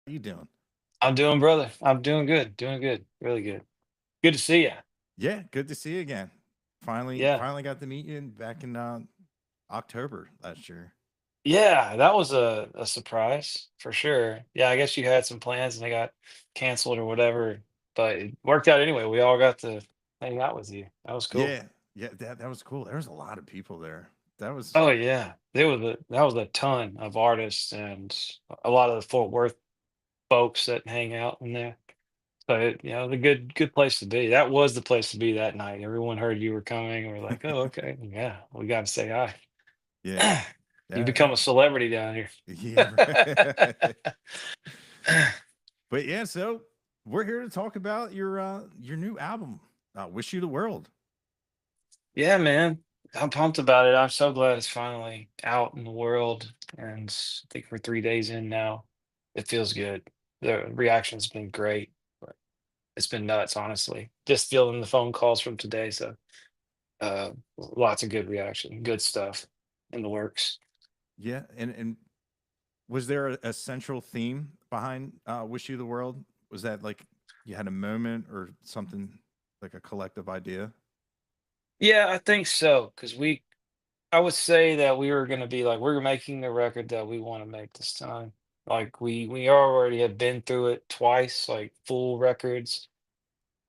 You doing? I'm doing, brother. I'm doing good, really good. Good to see you. Yeah, good to see you again. Finally, Yeah, finally got to meet you back in October last year. yeah, that was a surprise for sure. Yeah, I guess you had some plans and they got canceled or whatever, but it worked out anyway. We all got to hang out with you. That was cool. Yeah, yeah, that was cool. There was a lot of people there. That was Oh yeah, that was a ton of artists and a lot of the Fort Worth folks that hang out in there. So the good place to be. That was the place to be that night. Everyone heard you were coming. We're like, oh, okay, yeah, we got to say hi. yeah, You yeah, become a celebrity down here. yeah. But yeah, so we're here to talk about your new album, "Wish You the World." Yeah, man. I'm pumped about it. I'm so glad it's finally out in the world. And I think we're 3 days in now. It feels good. The reaction's been great. But it's been nuts, honestly. Just feeling the phone calls from today. So lots of good reaction, good stuff in the works. Yeah, and was there a central theme behind "Wish You the World"? Was that like you had a moment or something like a collective idea? Yeah, I think so. I would say that we were gonna be like, we're making the record that we want to make this time. Like we already have been through it twice, like full records.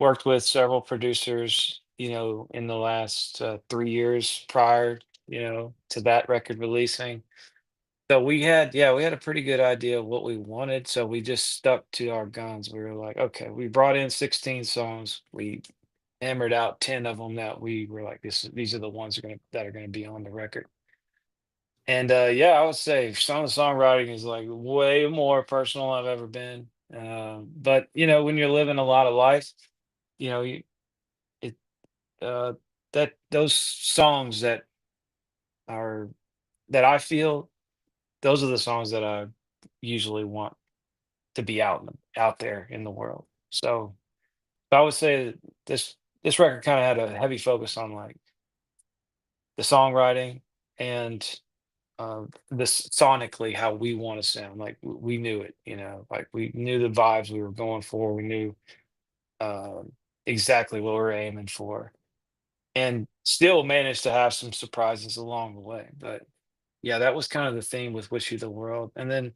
Worked with several producers, in the last 3 years prior, to that record releasing. So we had a pretty good idea of what we wanted. So we just stuck to our guns. We were like, okay, we brought in 16 songs. We hammered out 10 of them that we were like, these are the ones that are gonna be on the record. And, yeah, I would say some of the songwriting is, like, way more personal I've ever been, but, when you're living a lot of life, you know, you it uh, that those songs are that I feel, those are the songs that I usually want to be out there in the world. So I would say that this record kinda had a heavy focus on, like, the songwriting and this sonically how we want to sound. Like we knew it, like we knew the vibes we were going for. We knew um, exactly what we were aiming for, and still managed to have some surprises along the way. But yeah, that was kind of the theme with "Wish You the World," and then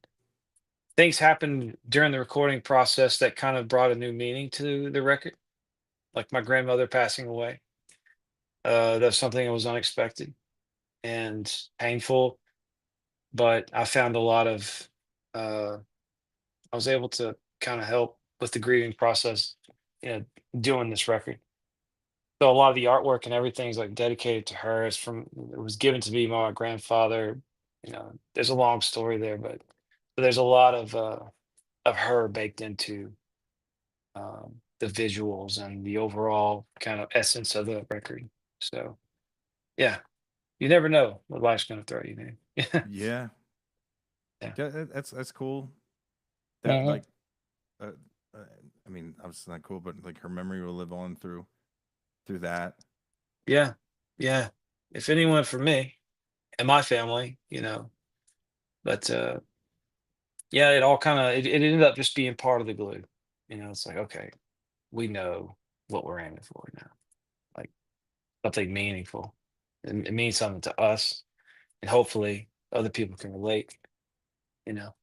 things happened during the recording process that kind of brought a new meaning to the record. Like my grandmother passing away. That's something that was unexpected and painful, but I found a lot of uh, I was able to kind of help with the grieving process, you know, doing this record. So a lot of the artwork and everything is like dedicated to her. It was given to me by my grandfather. There's a long story there, but there's a lot of her baked into the visuals and the overall kind of essence of the record. So yeah, you never know what life's gonna throw you, man. Yeah, Yeah. yeah, that's cool. That Mhm. like, uh, uh, I mean, obviously not cool, but like her memory will live on through that. Yeah. Yeah. If anyone for me and my family, but yeah, it all kind of it ended up just being part of the glue. It's like, okay, we know what we're aiming for now. Like something meaningful. It means something to us, and hopefully other people can relate. You know,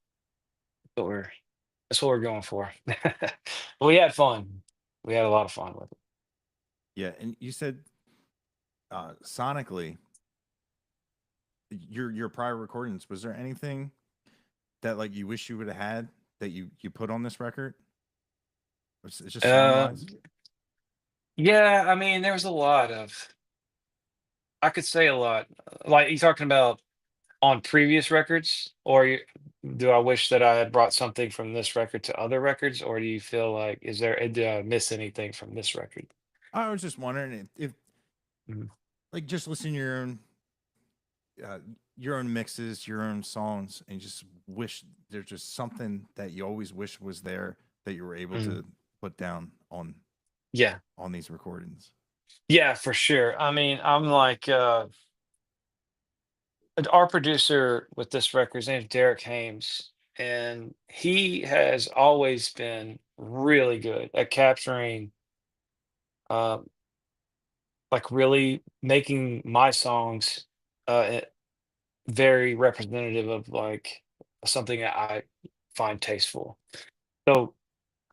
but that's what we're going for. But we had fun. We had a lot of fun with it. Yeah, and you said sonically, your prior recordings. Was there anything that like you wish you would have had that you put on this record? It's just sound Uh, wise. yeah, I mean, there was a lot of. I could say a lot. Like you talking about on previous records, or do I wish that I had brought something from this record to other records, or do you feel like did I miss anything from this record? I was just wondering if Mhm. like just listen to uh, your own mixes, your own songs, and just wish there's just something that you always wish was there that you were able Mhm. to put down Yeah, on these recordings. yeah, for sure. I mean, I'm like our producer with this record, his name's Derek Hames, and he has always been really good at capturing, uh, like really making my songs very representative of like something that I find tasteful. So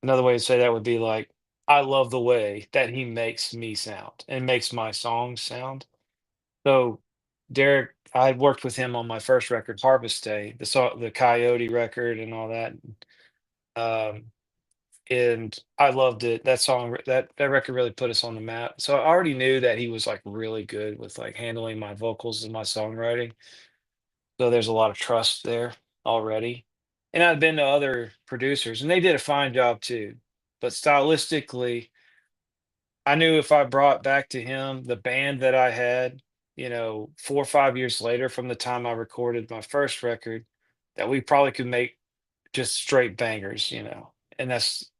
another way to say that would be like, I love the way that he makes me sound and makes my songs sound. So Derek, I had worked with him on my first record, Harvest Day, the Coyote record and all that. Um, and I loved it. That song, that record really put us on the map. So I already knew that he was like really good with like handling my vocals and my songwriting. So there's a lot of trust there already. And I've been to other producers and they did a fine job too. But stylistically, I knew if I brought back to him the band that I had, 4 or 5 years later from the time I recorded my first record, that we probably could make just straight bangers. And that's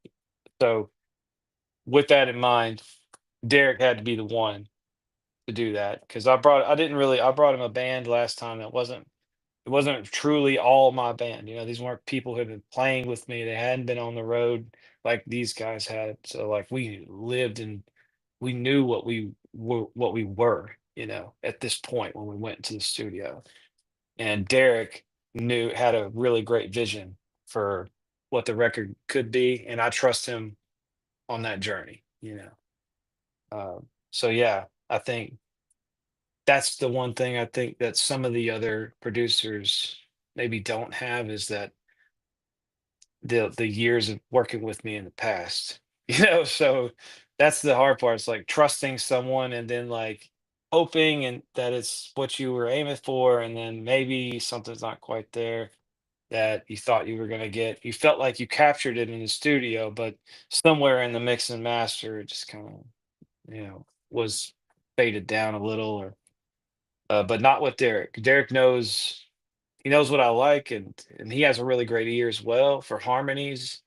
so with that in mind, Derek had to be the one to do that because I brought him a band last time that it wasn't truly all my band. These weren't people who had been playing with me. They hadn't been on the road like these guys had. So like we lived and we knew what we were, at this point when we went into the studio. And Derek had a really great vision for what the record could be, and I trust him on that journey. So yeah, I think that's the one thing I think that some of the other producers maybe don't have is that the years of working with me in the past. So that's the hard part. It's like trusting someone and then like hoping and that it's what you were aiming for, and then maybe something's not quite there that you thought you were gonna get. You felt like you captured it in the studio, but somewhere in the mix and master, it just kind of, was faded down a little or but not with Derek. Derek knows he knows what I like, and he has a really great ear as well for harmonies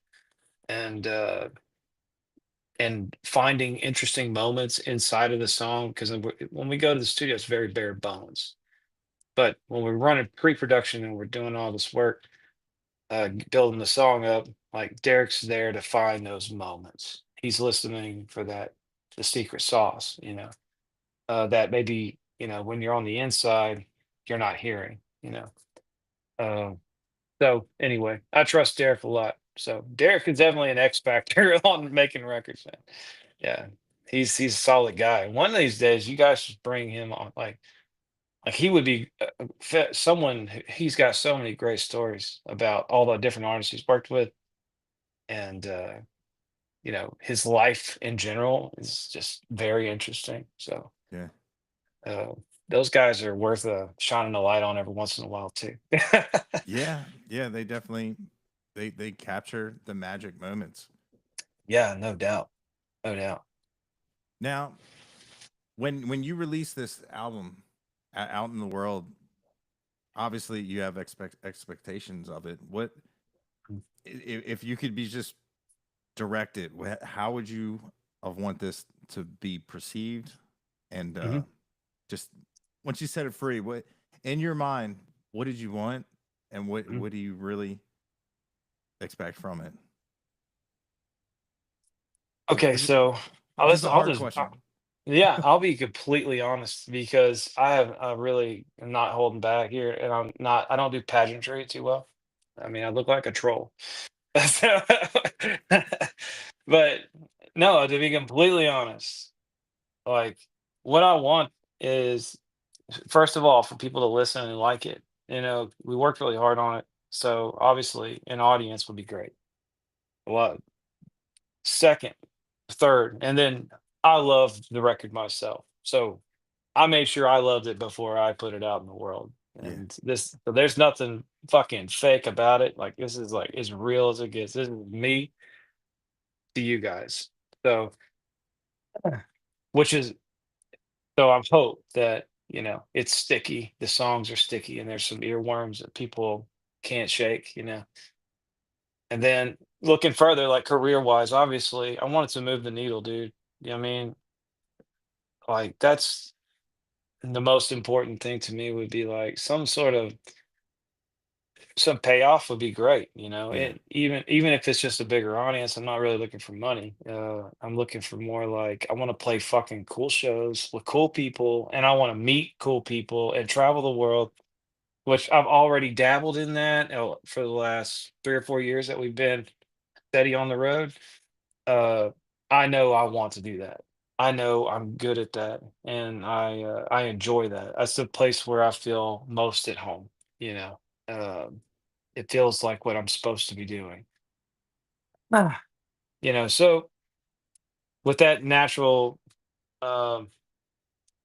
and finding interesting moments inside of the song. Because when we go to the studio, it's very bare bones. But when we're running pre-production and we're doing all this work, building the song up, like Derek's there to find those moments. He's listening for the secret sauce, that maybe when you're on the inside, you're not hearing. Uh, So anyway, I trust Derek a lot. So Derek is definitely an X factor on making records, man. Yeah, he's a solid guy. One of these days, you guys should bring him on. Like he would be someone. He's got so many great stories about all the different artists he's worked with, and his life in general is just very interesting. So Yeah. uh, those guys are worth shining a light on every once in a while too. Yeah. Yeah. They definitely they capture the magic moments. Yeah, no doubt, no doubt. Now, when you release this album out in the world, obviously you have expectations of it. What if you could be just directed? How would you of want this to be perceived? And Mhm, just once you set it free, what in your mind, what did you want, and what mhm. what do you really expect from it? Okay, It's so just a I'll hard just question. yeah, I'll be completely honest because I really am not holding back here, and I don't do pageantry too well. I mean, I look like a troll. So, but no, to be completely honest, like what I want is first of all for people to listen and like it. We worked really hard on it, so obviously an audience would be great. Well, second, third, and then I love the record myself. So I made sure I loved it before I put it out in the world. Yeah, And so there's nothing fucking fake about it. Like this is like as real as it gets. This is me to you guys. So which is so I hope that, it's sticky. The songs are sticky and there's some earworms that people can't shake. And then looking further, like career wise, obviously, I wanted to move the needle, dude. You know what I mean? Like that's the most important thing to me would be like some sort of some payoff would be great, you know. Yeah. Even if it's just a bigger audience, I'm not really looking for money. I'm looking for more like I want to play fucking cool shows with cool people, and I want to meet cool people and travel the world, which I've already dabbled in that for the last 3 or 4 years that we've been steady on the road. uh, I know I want to do that. I know I'm good at that, and I enjoy that. That's the place where I feel most at home. You know, it feels like what I'm supposed to be doing. Ah. So with um,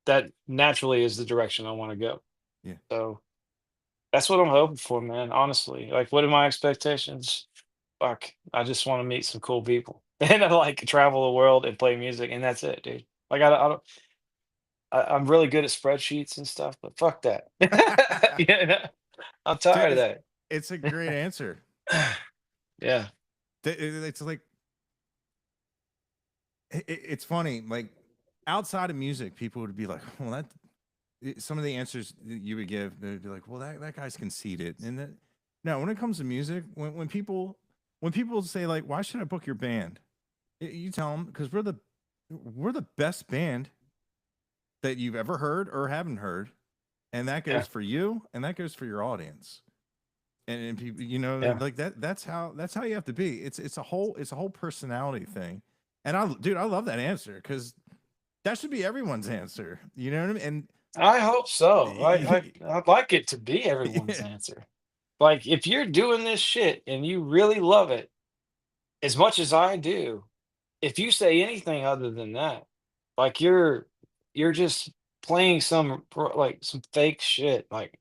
that naturally is the direction I want to go. Yeah. So that's what I'm hoping for, man. Honestly, like, what are my expectations? Fuck, I just want to meet some cool people and I like travel the world and play music, and that's it, dude. Like, I don't. I'm really good at spreadsheets and stuff, but fuck that. You know, I'm Dude, tired of that. it's a great answer. Yeah, It's like it's funny. Like outside of music, people would be like, "Well, that." Some of the answers that you would give, they'd be like, "Well, that guy's conceited." And then, no, when it comes to music, when people say like, "Why should I book your band?" You tell them because we're the best band that you've ever heard or haven't heard, and that yeah, goes for you, and that goes for your audience. And people, yeah, like that. That's how you have to be. It's a whole personality thing. And I love that answer because that should be everyone's answer. You know what I mean? And I hope so. yeah, I'd like it to be everyone's answer. Like, if you're doing this shit and you really love it as much as I do, if you say anything other than that, like, you're just playing like some fake shit. Like,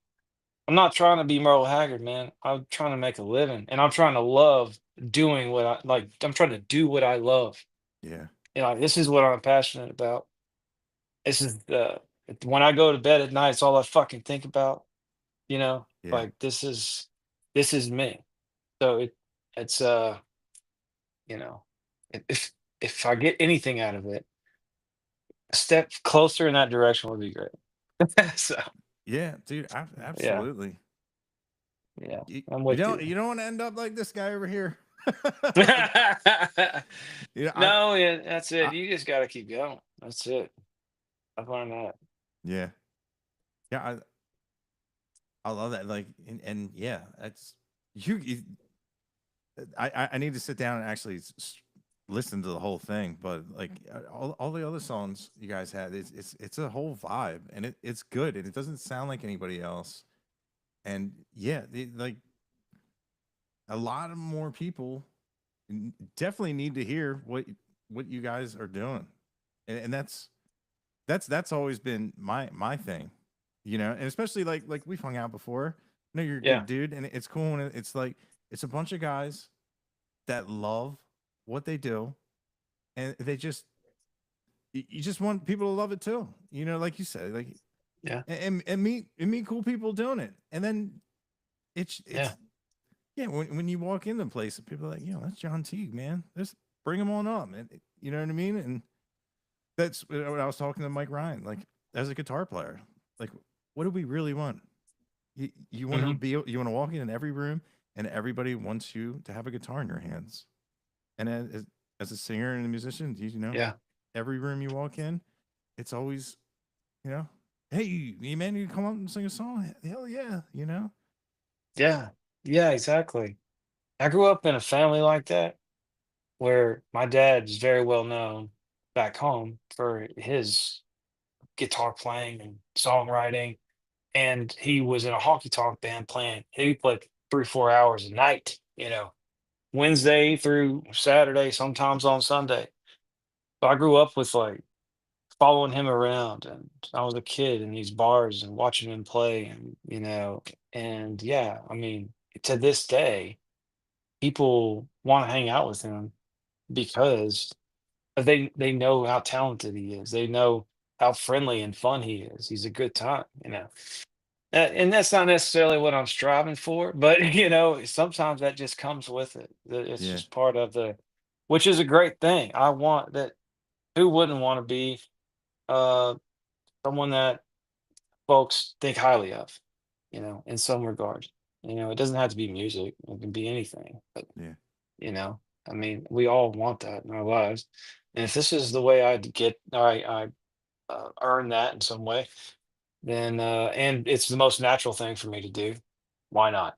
I'm not trying to be Merle Haggard, man. I'm trying to make a living, and I'm trying to love doing what I like. I'm trying to do what I love. yeah, This is what I'm passionate about. This is when I go to bed at night, it's all I fucking think about. yeah, Like, this is me. So it's you know, if I get anything out of it, a step closer in that direction would be great. So yeah, dude, yeah, absolutely. yeah, You, I'm with you. you don't want to end up like this guy over here. you know, No, yeah, that's I it. You just got to keep going. That's it. I've learned that. yeah, yeah, I love that. Like, and yeah, that's you. I need to sit down and actually listen to the whole thing. But like all the other songs you guys had, it's a whole vibe, and it's good, and it doesn't sound like anybody else. And yeah, like a lot of more people definitely need to hear what you guys are doing, and that's always been my thing, and especially like we've hung out before. No, you're a Yeah, good dude, and it's cool, and it's like it's a bunch of guys that love what they do, and they just you just want people to love it too. Like you said, like yeah, and meet cool people doing it, and then yeah, it's yeah. When you walk in the place, people are like, that's John Teague, man. Just bring him on up, and you know what I mean. And that's what I was talking to Mike Ryan, like as a guitar player, like what do we really want? You want to hmm, you want to walk in every room, and everybody wants you to have a guitar in your hands. And as a singer and a musician, yeah, every room you walk in, it's always, you know, hey, man, you come up and sing a song. Hell yeah, yeah, yeah. Exactly. I grew up in a family like that where my dad is very well known back home for his guitar playing and songwriting, and he was in a honky tonk band playing. He played 3 4 hours a night. Wednesday through Saturday, sometimes on Sunday. So I grew up with, like, following him around, and I was a kid in these bars and watching him play, and yeah, I mean, to this day, people want to hang out with him because they know how talented he is. They know how friendly and fun he is. He's a good time. And that's not necessarily what I'm striving for, but sometimes that just comes with it. It's yeah, just part of which is a great thing. I want that. Who wouldn't want to be uh, someone that folks think highly of, in some regard? It doesn't have to be music. It can be anything. But Yeah. you know, I mean, we all want that in our lives. And if this is the way I earn that in some way, then and it's the most natural thing for me to do. Why not?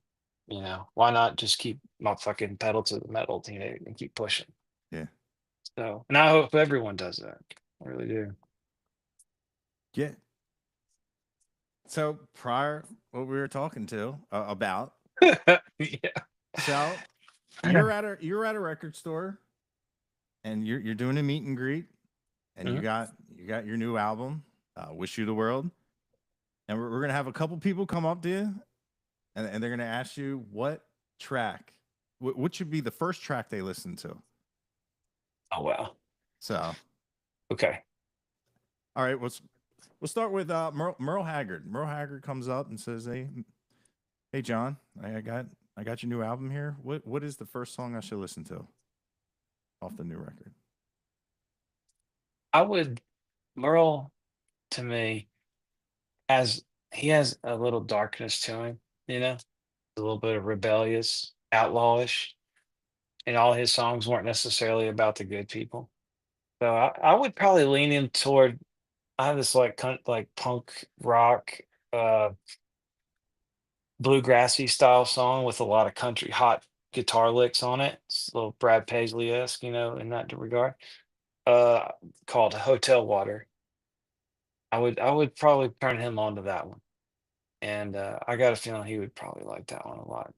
Why not just keep my fucking pedal to the metal, and keep pushing? Yeah. So, and I hope everyone does that. I really do. Yeah. So prior, what we were talking to about. Yeah. So you're at a record store, and you're doing a meet and greet, and you Mhm. got your new album, "Wish You the World," and we're gonna have a couple people come up to you, and they're gonna ask you what track, what should be the first track they listen to. Oh wow. So, Okay. all right, we'll start with Merle Haggard. Merle Haggard comes up and says, "Hey, John, I got your new album here. What is the first song I should listen to off the new record?" I would Merle to me has he has a little darkness to him, a little bit of rebellious, outlawish, and all his songs weren't necessarily about the good people. So I would probably lean in toward I have this like punk rock, uh, bluegrassy style song with a lot of country hot guitar licks on it. It's a little Brad Paisley esque, in that regard. Uh, Called Hotel Water. I would probably turn him on to that one, and I got a feeling he would probably like that one a lot.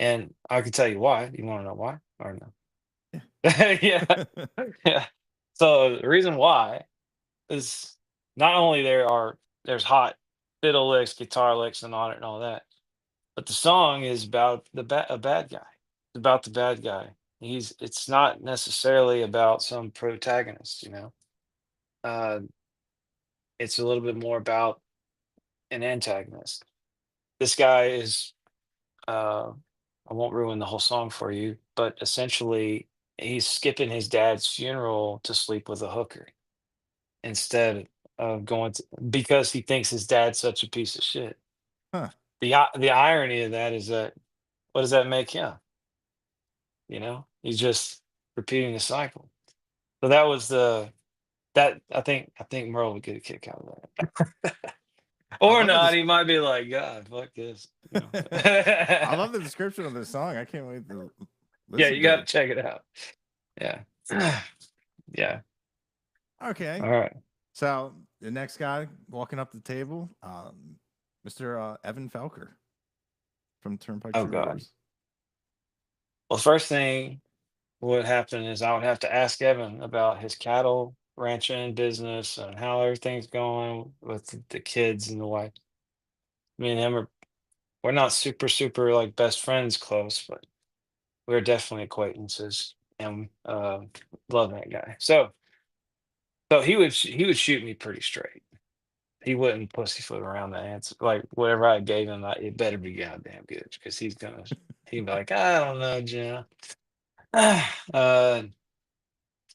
And I can tell you why. You want to know why or no? Yeah, yeah. So the reason why is not only there's hot fiddle licks, guitar licks, and on it and all that, but the song is about a bad guy. It's about the bad guy. It's not necessarily about some protagonist. Uh, it's a little bit more about an antagonist. This guy is uh, I won't ruin the whole song for you, but essentially he's skipping his dad's funeral to sleep with a hooker instead of going to because he thinks his dad's such a piece of shit. Huh. The irony of that is that what does that make him? He's just repeating the cycle. So that was the that I think Merle would get a kick out of that. I Or love the not, he might be like, God, fuck this. I love the description of this song. I can't wait to Yeah, listen you to gotta it. check it out. Yeah. Yeah. Okay. All right. So the next guy walking up the table, Mr. Evan Felker from Turnpike Oh God. Troubadours. Well, first thing would happen is I would have to ask Evan about his cattle ranching business and how everything's going with the kids and the wife. Me and him we're not super, super like best friends close, but we're definitely acquaintances and love that guy. So he would shoot me pretty straight. He wouldn't pussyfoot around the answer. Like whatever I gave him, it better be goddamn good because he'd be like, I don't know, Jim. uh,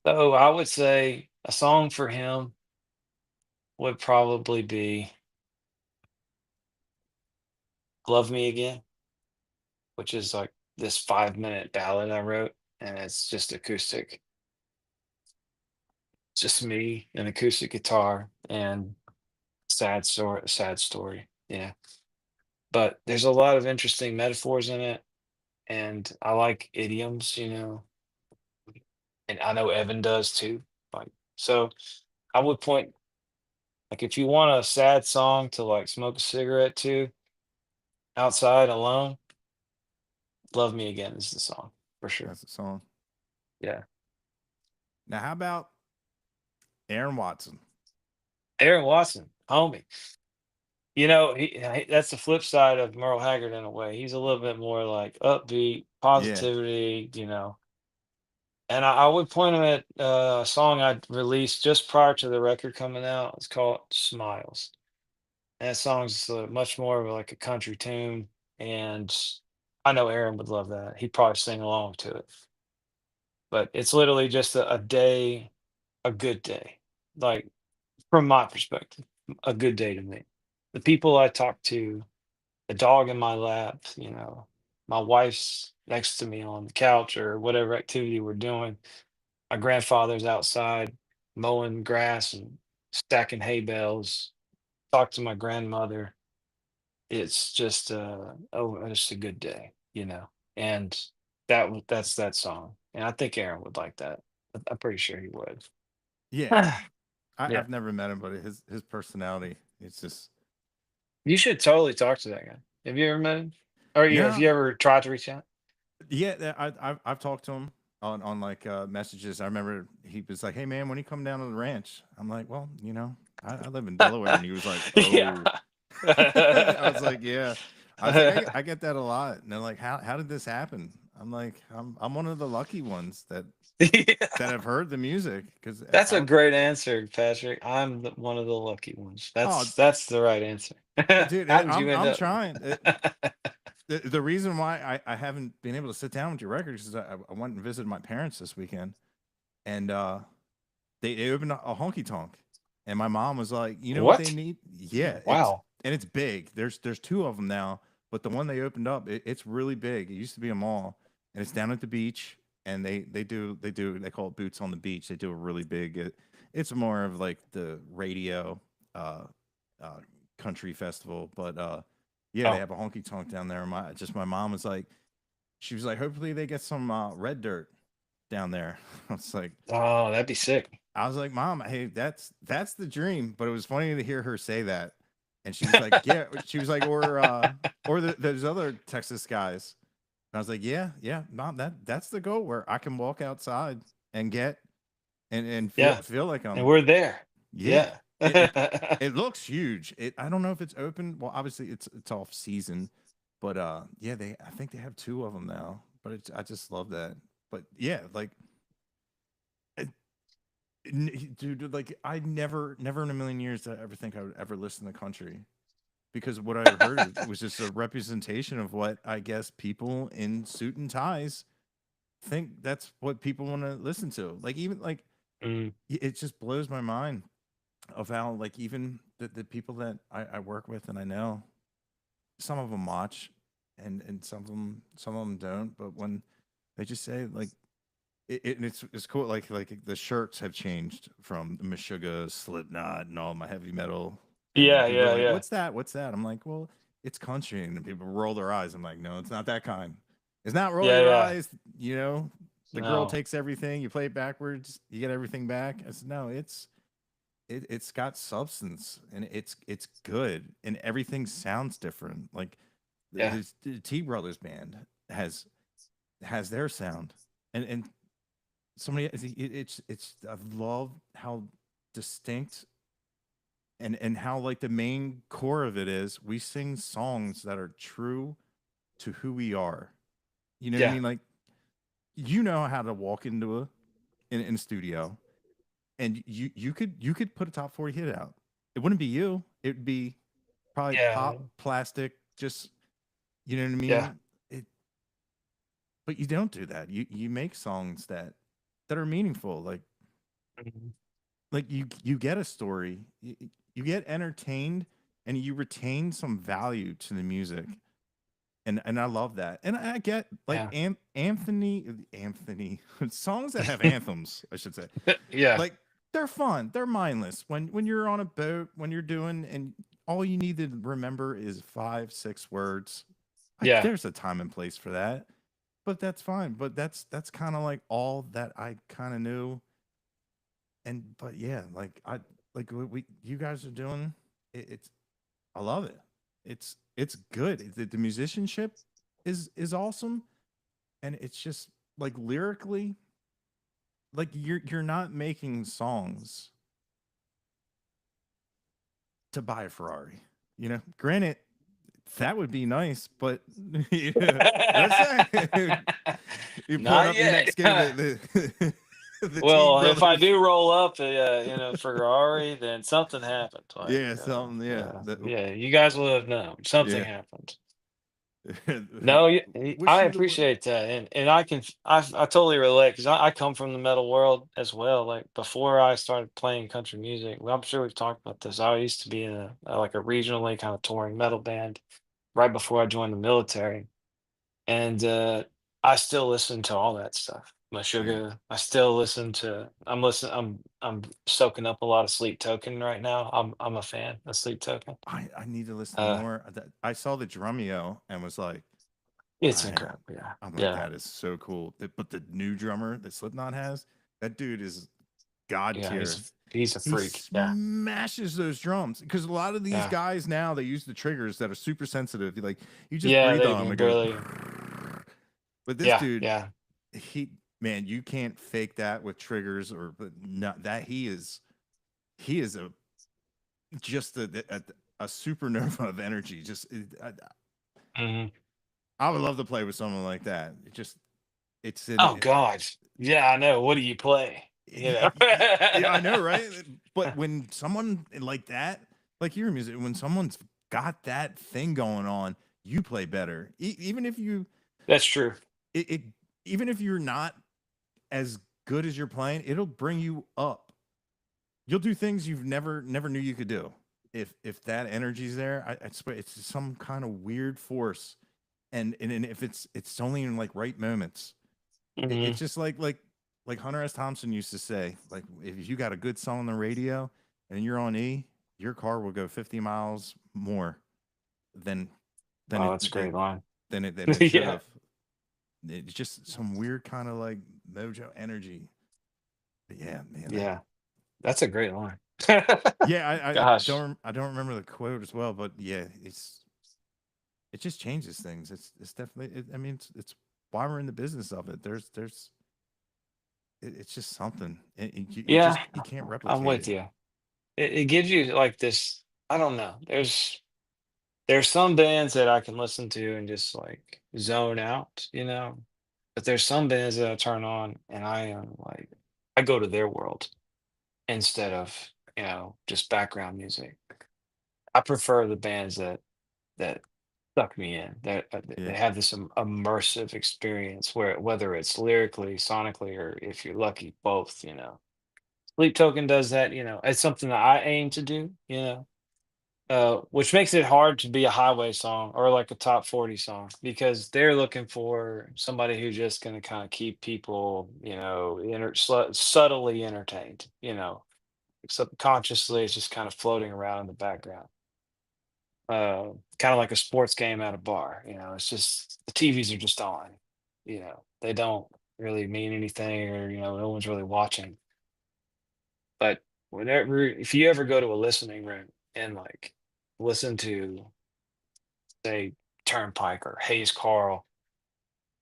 so I would say a song for him would probably be "Love Me Again," which is like this 5-minute ballad I wrote, and it's just acoustic, just me, an acoustic guitar, and sad story. Yeah, but there's a lot of interesting metaphors in it, and I like idioms, and I know Evan does too. Like, so I would point like if you want a sad song to like smoke a cigarette to outside alone, "Love Me Again" is the song for sure. That's the song. Yeah. Now, how about Aaron Watson? Aaron Watson, homie. That's the flip side of Merle Haggard in a way. He's a little bit more like upbeat, Yeah. positivity, And I would point him at a song I released just prior to the record coming out. It's called "Smiles." And that song's much more of like a country tune, and I know Aaron would love that. He'd probably sing along to it. But it's literally just a day, a good day. Like from my perspective, a good day to me. The people I talk to, a dog in my lap, my wife's next to me on the couch or whatever activity we're doing. My grandfather's outside mowing grass and stacking hay bales. Talk to my grandmother. It's just a good day, And that's that song. And I think Aaron would like that. I'm pretty sure he would. Yeah, Yeah. I've never met him, but his personality, it's just You should totally talk to that guy. Have you ever met him? Or have no. you ever tried to reach out? Yeah, I've talked to him on like messages. I remember he was like, "Hey man, when you come down to the ranch?" I'm like, "Well, I live in Delaware," and he was like, Yeah. "Oh." I was like, "Yeah." I was like, I get that a lot, and they're like, "How did this happen?" I'm like, I'm one of the lucky ones that Yeah. have heard the music because That's I a was great answer, Patrick. I'm one of the lucky ones. oh That's the right answer. dude, How did you end I'm up? trying. The reason why I haven't been able to sit down with your records is I went and visited my parents this weekend, and they opened a honky tonk, and my mom was like, "You know what they What? need? Yeah, Wow. it's big. There's two of them now, but the one they opened up, it's really big. It used to be a mall, and it's down at the beach, and they call it Boots on the Beach. They do a really big. It's more of like the radio, uh, uh, country festival, but yeah, they Oh. have a honky tonk down there. My mom was like, she was like, hopefully they get some red dirt down there. I was like, Oh, that'd be sick. Mom, hey, that's the dream. But it was funny to hear her say that. And she was like, yeah, she was like, or those other Texas guys. And I was like, yeah, yeah, Mom, that's the goal where I can walk outside and get and Yeah. feel like And I'm we're there. yeah. Yeah. It looks huge. I don't know if it's open. Well, obviously it's off season, but yeah, I think they have two of them now. But I just love that. But yeah, like dude, like I never in a million years did I ever think I would ever listen to country because what I heard was just a representation of what I guess people in suit and ties think that's what people want to listen to. Like even like Mm, it just blows my mind of how like even the people that I work with and I know some of them watch and some of them don't. But when they just say like it's cool. Like the shirts have changed from the Meshuggah, Slipknot, and all my heavy metal. And then yeah, people are yeah, like, yeah. "What's that? What's that?" I'm like, "Well, it's country." And then people roll their eyes. I'm like, "No, it's not that kind. It's not roll Yeah, your yeah. eyes. You know, the girl No. takes everything. You play it backwards. You get everything back." I said, "No, it's got substance and it's good and everything sounds different. Like Yeah. the T Brothers band has their sound and somebody it's I love how distinct and how like the main core of it is we sing songs that are true to who we are. You know what I Yeah. mean? Like how to walk into in a studio and you could put a top 40 hit out. It wouldn't be you. It'd be probably Yeah. pop, plastic, just you know what I Yeah. mean? It but you don't do that. You make songs that are meaningful. Mhm. Like you get a story, you get entertained, and you retain some value to the music, and I love that. And I get like Yeah. Anthony songs that have anthems, I should say. Yeah. Like they're fun, they're mindless. When you're on a boat, when you're doing, and all you need to remember is 5 6 words. Like Yeah. there's a time and place for that, but that's fine. But that's kind of like all that I kind of knew and but yeah, like I like what we you guys are doing. It's I love it. It's good. The musicianship is awesome, and it's just like lyrically, like you're not making songs to buy a Ferrari. Granted, that would be nice, but yeah, let's say you pulling Not up your yet. next gig, the Teague Well, if I brothers. do roll up Ferrari, then something happened. Yeah, something. Yeah, Yeah, you guys will have known something yeah. happened. No, Wish I you the appreciate that, and I totally relate because I come from the metal world as well. Like before I started playing country music, well, I'm sure we've talked about this. I used to be in like a regionally kind of touring metal band, right before I joined the military, and I still listen to all that stuff. My Yeah. sugar. I still listen to. I'm listening. I'm soaking up a lot of Sleep Token right now. I'm a fan of Sleep Token. I need to listen to Uh, more. I saw the Drumeo and was like, it's I incredible. Yeah, I'm like, yeah, that is so cool. But the new drummer that Slipknot has, that dude is god yeah. tier. He's a He freak. Yeah, smashes those drums because a lot of these yeah, guys now they use the triggers that are super sensitive. Like you just yeah. breathe They on them, can it goes. barely. But this Yeah, dude, yeah. he man, you can't fake that with triggers or but not that he is a just a supernova of energy. Mhm. I would love to play with someone like that. It's in Oh it, God. Yeah, I know. What do you play? You know. yeah, I know, right? But when someone like that, like your music, when someone's got that thing going on, you play better. Even if you, That's true. it, even if you're not as good as you're playing, it'll bring you up. You'll do things you've never knew you could do. If that energy's there, I swear it's some kind of weird force, and if it's only in like right moments, it's Mhm. just like Hunter S. Thompson used to say, like if you got a good song on the radio and you're on E, your car will go 50 miles more than than Oh, it that's a great line. than it should Yeah, have. It's just some weird kind of like mojo energy. But yeah, man, that yeah. That's a great line. yeah, Gosh. I don't remember the quote as well, but yeah, it just changes things. It's definitely I mean it's why we're in the business of it. It's just something. You Yeah, just you can't I'm replicate with it. you. It gives you like this. I don't know. There's some bands that I can listen to and just like zone out, you know. But there's some bands that I turn on and I am like I go to their world instead of, just background music. I prefer the bands that suck me in, that Yeah. that have this immersive experience where whether it's lyrically, sonically, or if you're lucky, both, you know. Sleep Token does that, it's something that I aim to do, which makes it hard to be a highway song or like a top 40 song because they're looking for somebody who's just going to kind of keep people, subtly entertained, subconsciously it's just kind of floating around in the background. Kind of like a sports game at a bar, it's just the TVs are just on, they don't really mean anything or, no one's really watching. But whenever, if you ever go to a listening room and like listen to, say, Turnpike or Hayes Carl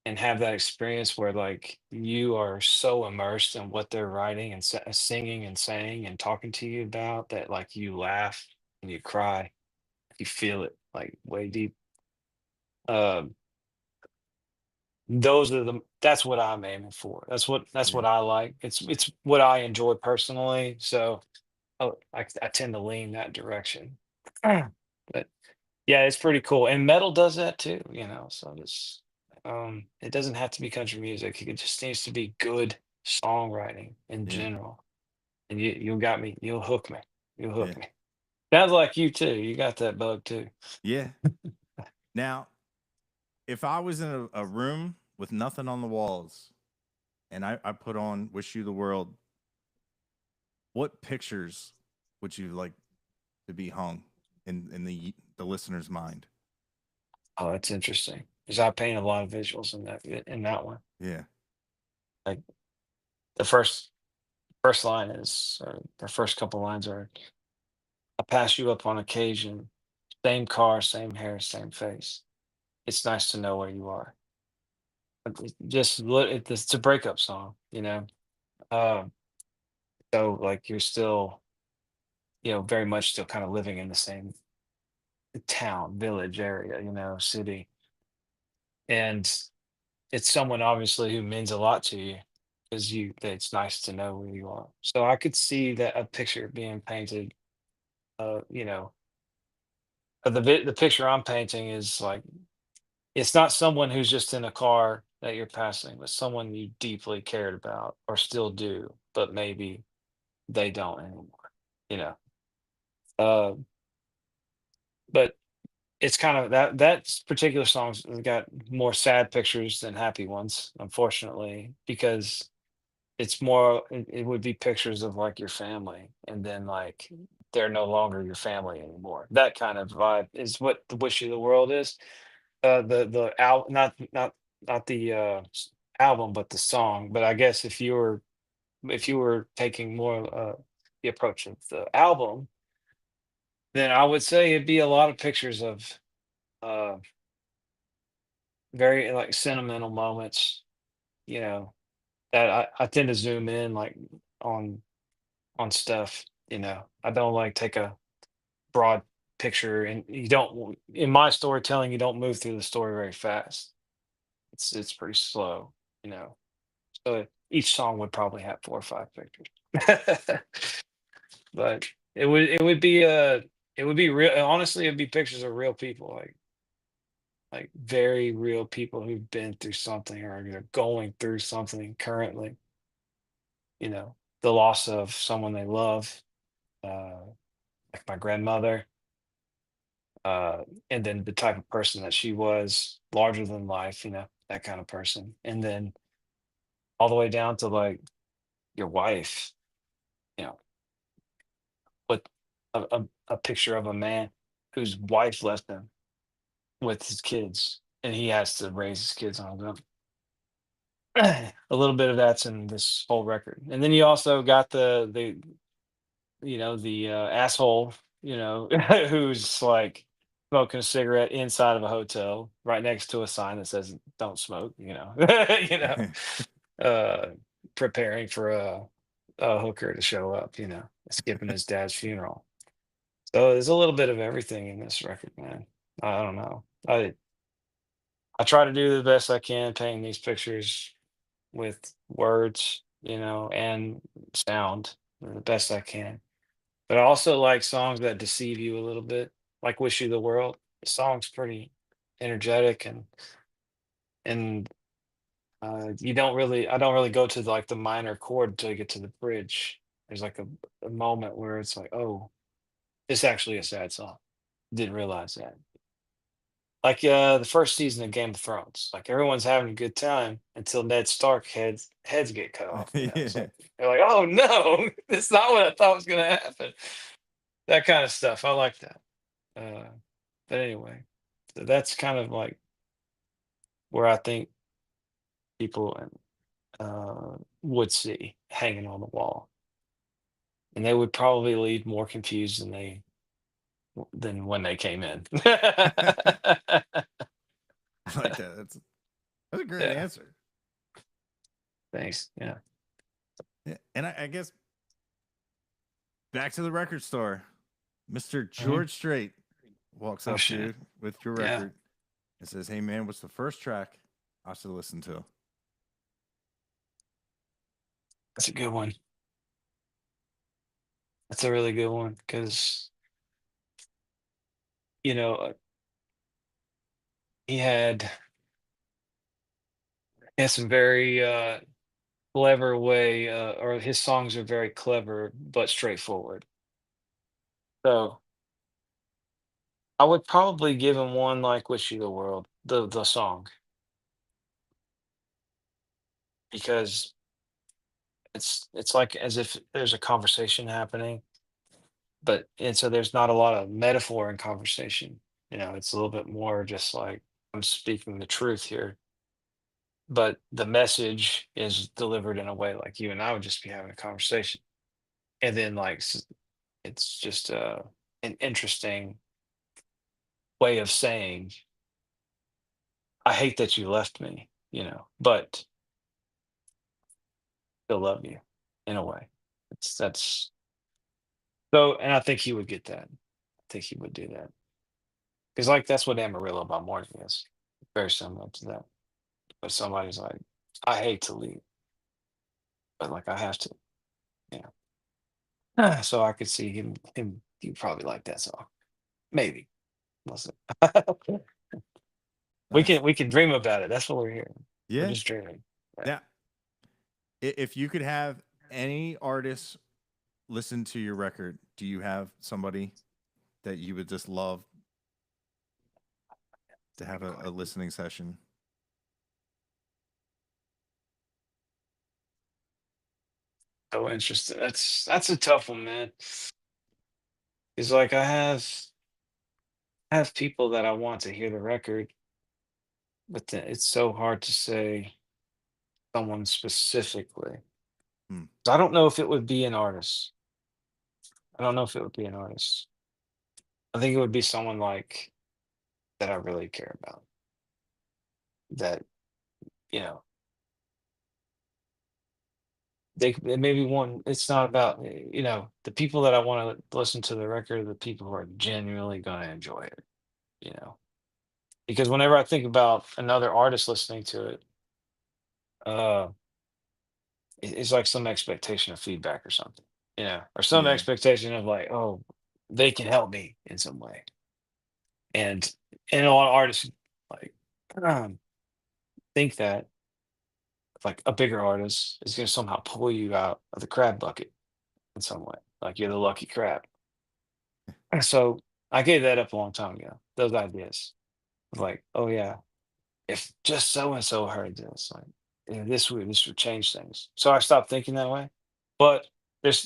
and have that experience where like you are so immersed in what they're writing and singing and saying and talking to you about that, like you laugh and you cry, you feel it like way deep. Um, that's what I'm aiming for. That's what Yeah. I like. It's what I enjoy personally. So I tend to lean that direction. But yeah, it's pretty cool. And metal does that too, so it doesn't have to be country music. It just needs to be good songwriting in Yeah. general. And you got me. You'll hook me. You'll Yeah. hook me. Sounds like you too. You got that bug too. Yeah. Now, if I was in a room with nothing on the walls and I put on Wish You the World, what pictures would you like to be hung in the listener's mind? Oh, that's interesting. Because I paint a lot of visuals in that one. Yeah. Like the first line is, or the first couple lines are, "I pass you up on occasion, same car, same hair, same face. It's nice to know where you are." It's a breakup song, Um, so like you're still, very much still kind of living in the same town, village area, city, and it's someone obviously who means a lot to you because it's nice to know where you are. So I could see that a picture being painted, uh, you know, the picture I'm painting is like it's not someone who's just in a car that you're passing, but someone you deeply cared about or still do, but maybe they don't anymore, you know. Uh, but it's kind of that particular song's got more sad pictures than happy ones, unfortunately, because it's more it would be pictures of like your family, and then like they're no longer your family anymore. That kind of vibe is what the Wish You the World is. The al not the album, but the song. But I guess if you were taking more the approach of the album, then I would say it'd be a lot of pictures of uh very like sentimental moments, you know, that I tend to zoom in like on stuff, you know. I don't like take a broad picture, and you don't in my storytelling, you don't move through the story very fast. It's pretty slow, you know. So each song would probably have 4 or 5 pictures. But it would be real honestly, it'd be pictures of real people, like very real people who've been through something or are going through something currently, you know, the loss of someone they love, uh, like my grandmother, uh, and then the type of person that she was, larger than life, you know, that kind of person. And then all the way down to like your wife, you know, with a picture of a man whose wife left him with his kids, and he has to raise his kids on his own. A little bit of that's in this whole record. And then you also got the asshole, you know, who's like smoking a cigarette inside of a hotel right next to a sign that says "Don't smoke," you know, you know, uh, preparing for a hooker to show up, you know, skipping his dad's funeral. So there's a little bit of everything in this record, man. I don't know. I try to do the best I can painting these pictures with words, you know, and sound the best I can. But I also like songs that deceive you a little bit, like "Wish You the World." The song's pretty energetic, and you don't really I don't really go to like the minor chord until you get to the bridge. There's like a moment where it's like, oh, it's actually a sad song. Didn't realize that. Like the first season of Game of Thrones, like everyone's having a good time until Ned Stark heads get cut off. You know, it's Yeah. like they're like, oh no, it's not what I thought was gonna happen. That kind of stuff. I like that. Uh, but anyway, so that's kind of like where I think people would see hanging on the wall, and they would probably leave more confused than when they came in. I like that. That's a great Yeah, answer. thanks. Yeah. Yeah. And I guess back to the record store. Mr. Mhm. George Strait walks Oh up to shit. you with your Yeah, record and says, "Hey man, what's the first track I should listen to?" that's a good one. That's a really good one because you know he had he had some very clever way, or his songs are very clever but straightforward. So I would probably give him one like "Wish You the World," the song, because it's like as if there's a conversation happening, but and so there's not a lot of metaphor in conversation. You know, it's a little bit more just like I'm speaking the truth here, but the message is delivered in a way like you and I would just be having a conversation, and then like it's just an interesting way of saying I hate that you left me, you know, but still love you in a way. That's so, and I think he would get that. I think he would do that because, like, that's what Amarillo by Morning is. Very similar to that. But somebody's like, I hate to leave, but like I have to, you know. So I could see him. You probably like that song, maybe. Listen, Nice. we can dream about it. That's what we're here. We're Yeah. just dreaming. Yeah. Now, if you could have any artist listen to your record, do you have somebody that you would just love? to have a listening session. So interesting. That's a tough one, man. It's like I have people that I want to hear the record, but it's so hard to say someone specifically. Hmm. I don't know if it would be an artist. I don't know if it would be an artist. I think it would be someone like that I really care about. That, you know, they maybe one. It's not about the people that I want to listen to the record are the people who are genuinely going to enjoy it. You know, because whenever I think about another artist listening to it, uh, it's like some expectation of feedback or something, or some Yeah. expectation of like, oh, they can help me in some way. And a lot of artists like um, think that like a bigger artist is going to somehow pull you out of the crab bucket in some way, like you're the lucky crab. And so I gave that up a long time ago. Those ideas, like, oh yeah, if just so and so heard this, like this would change things. So I stopped thinking that way. But there's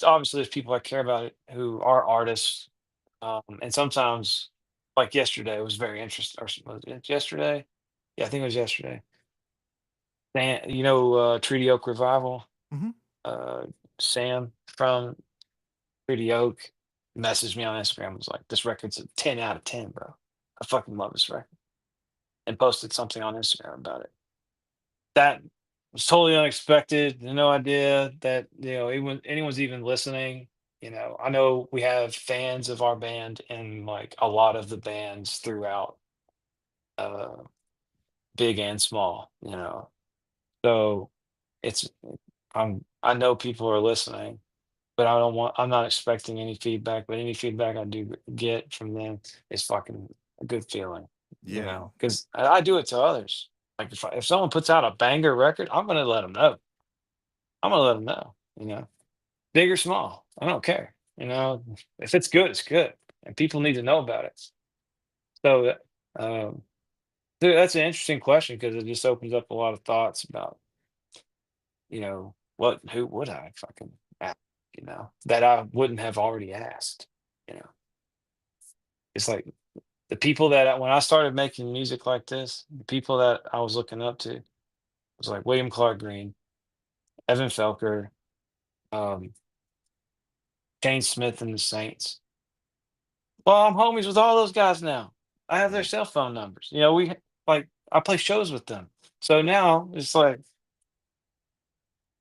people I care about it who are artists, and sometimes, like yesterday, it was very interesting. Or was it yesterday? Yeah, I think it was yesterday. Treaty Oak Revival. Hmm. Uh, Sam from Treaty Oak messaged me on Instagram. Was like, "This record's a 10 out of 10, bro. I fucking love this record," and posted something on Instagram about it. That was totally unexpected. No idea that anyone's even listening. I know we have fans of our band and like a lot of the bands throughout, uh, big and small. So it's I know people are listening, but I'm not expecting any feedback. But any feedback I do get from them is fucking a good feeling. Yeah. Because I do it to others. Like if someone puts out a banger record, I'm gonna let them know. I'm gonna let them know, big or small. I don't care. If it's good, it's good, and people need to know about it. So, um, dude, that's an interesting question because it just opens up a lot of thoughts about, who would I fucking ask, that I wouldn't have already asked. You know, it's like the people that when I started making music like this, the people that I was looking up to was like William Clark Green, Evan Felker, um, Shane Smith, and the Saints. Well, I'm homies with all those guys now. I have their Yeah. cell phone numbers. I play shows with them. So now it's like